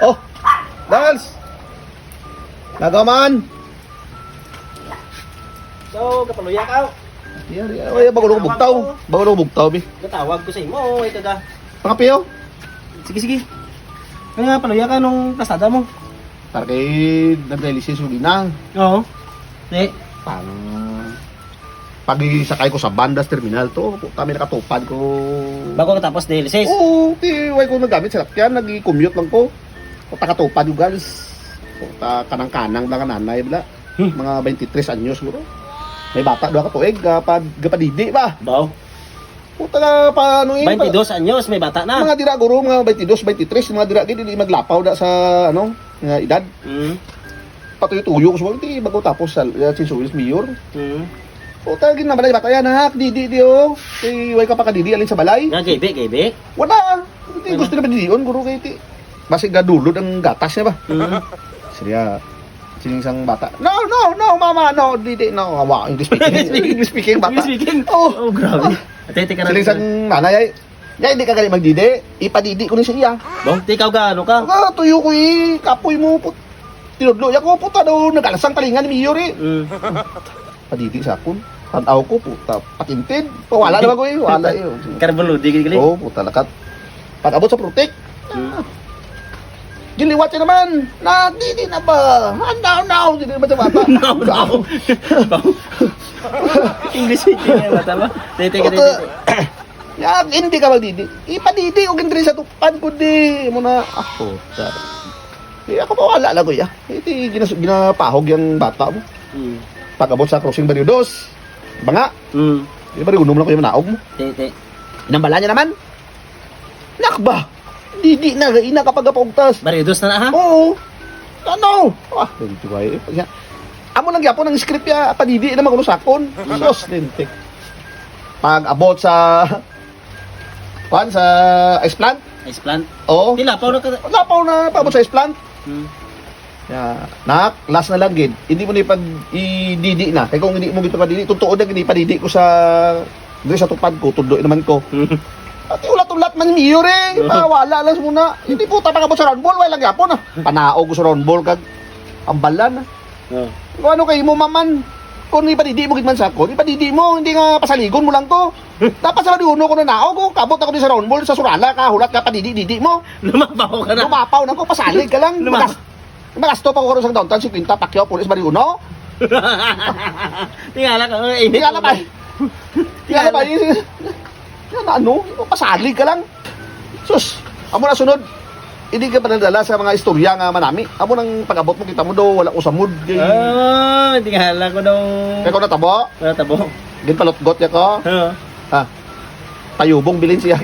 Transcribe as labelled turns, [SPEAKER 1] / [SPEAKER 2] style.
[SPEAKER 1] Oh, Dals! Nagaman!
[SPEAKER 2] So, kapaluya ka.
[SPEAKER 1] Ay, bago ko bugtaw. Bago ko bugtaw, bi.
[SPEAKER 2] Katawag ko sa imo, ito da.
[SPEAKER 1] Pangapiyo?
[SPEAKER 2] Sige, sige. Nga, paluya ka nung kasada mo.
[SPEAKER 1] Para kay nag-release yung ginang.
[SPEAKER 2] Oo. Eh,
[SPEAKER 1] Pag sakay ko sa Bandas Terminal to, kami nakatupad ko.
[SPEAKER 2] bago ka tapos dialysis.
[SPEAKER 1] Oo, way ko nagamit sa lakyan, nag-commute lang ko. Takatupad yung guys. Kanang-kanang lang ang nanay, bala. Mga 23 anyos siguro. May bata doon ka tuig, gapadidi ba?
[SPEAKER 2] Baw.
[SPEAKER 1] Puta na, paano yun?
[SPEAKER 2] 22 anyos, may bata na.
[SPEAKER 1] Mga dira guro, mga 22, 23, mga dira gini, di maglapaw da sa, nga edad. Patuyo-tuyo ko sa mga, hindi, bago tapos sa si Suils Mayor. Puta, gina balay, bata yan, ha? Didi, oh. Way ka pa kadidi, alin sa balay.
[SPEAKER 2] Nga, gebe.
[SPEAKER 1] Wala. Hindi, gusto na ba didiyon, guro kayo, ti. Basig na dulod ang gatas niya ba? Seriya. Sinisang bata. No, mama, no, didi, no. Hawa, English speaking. English speaking, bata.
[SPEAKER 2] English speaking?
[SPEAKER 1] Oh,
[SPEAKER 2] Grabe. Ate, ka na.
[SPEAKER 1] sinisang nanay, ay. Ya, hindi ka galing magdidi. Ipadidi ko ni siya.
[SPEAKER 2] Baw, ikaw ka, ano ka?
[SPEAKER 1] Tuyo ko kapoy mo po. Tinudlo, ko puta daw, nagalasang talingan ni Mayor eh. Padidi sa akon. Tanaw ko, puta, patintid. Wala naman ko wala eh.
[SPEAKER 2] Karbuludi, gili.
[SPEAKER 1] Oo, puta, lakat. Pag-abot sa protect. Giliwat siya naman. Didi na ba? Now. Didi na ba sa bata?
[SPEAKER 2] Now. English speaking nga bata ba? Tete ka.
[SPEAKER 1] Yak, hindi ka magdidi. Ipadidi, huwag hindi sa tupad ko di. Muna, puta. Ako pa wala lang ko ya. Iti ginapahog yung bata mo. Pag-abot sa crossing Barrio 2. Banga. Di ba rin unom lang ko yung manaog mo?
[SPEAKER 2] Tete.
[SPEAKER 1] Inambala niya naman. Nakba. Didi na, ina kapag apagtas.
[SPEAKER 2] Baridos na ha?
[SPEAKER 1] Oo. Ano? Dito ba eh. Amo lang yapon ang script ya. Padidi naman kuno sakon. Sos, lintik. Pag-abot sa sa ice plant.
[SPEAKER 2] Ice plant?
[SPEAKER 1] Oo.
[SPEAKER 2] Lapaw na ka.
[SPEAKER 1] Lapaw na paabot sa ice plant. Last na lang gid. Hindi mo na i-didi na. Kaya kung hindi mo gito padidi, totoo na hindi padidi ko sa doon sa tupad ko, tuloy naman ko. At ulat-ulat man niyo rin. Wala lang muna. Hindi po tapang sa round ball, wala lang yapon ah. Panaog ko sa round ball kag ambalan. Kung ano kayo mo maman. Kung ipadidi mo gid man sa ko, ipadidi mo, hindi nga pasaligon mo lang to. Dapat sa uno ko na naog ko, kabot ako di sa round ball sa surala ka, hulat ka padidi-didi mo.
[SPEAKER 2] Lumapaw ka na.
[SPEAKER 1] Lumapaw na ko, pasalig ka lang. Magasto pa ko karon sa downtown 50 Pacquiao Police Bari Uno.
[SPEAKER 2] Tingala ka,
[SPEAKER 1] Tingala pa. Tingala pa. Yan ano, pasalig ka lang. Sus, amo na sunod. Hindi ka pa nadala sa mga istorya nga manami. Amo nang pag-abot mo kita mo daw wala ko sa mood.
[SPEAKER 2] Tingala ko daw.
[SPEAKER 1] Kaya ko natabo.
[SPEAKER 2] Natabo.
[SPEAKER 1] Gin palot-got ya ko. Ha. Tayubong bilin siya.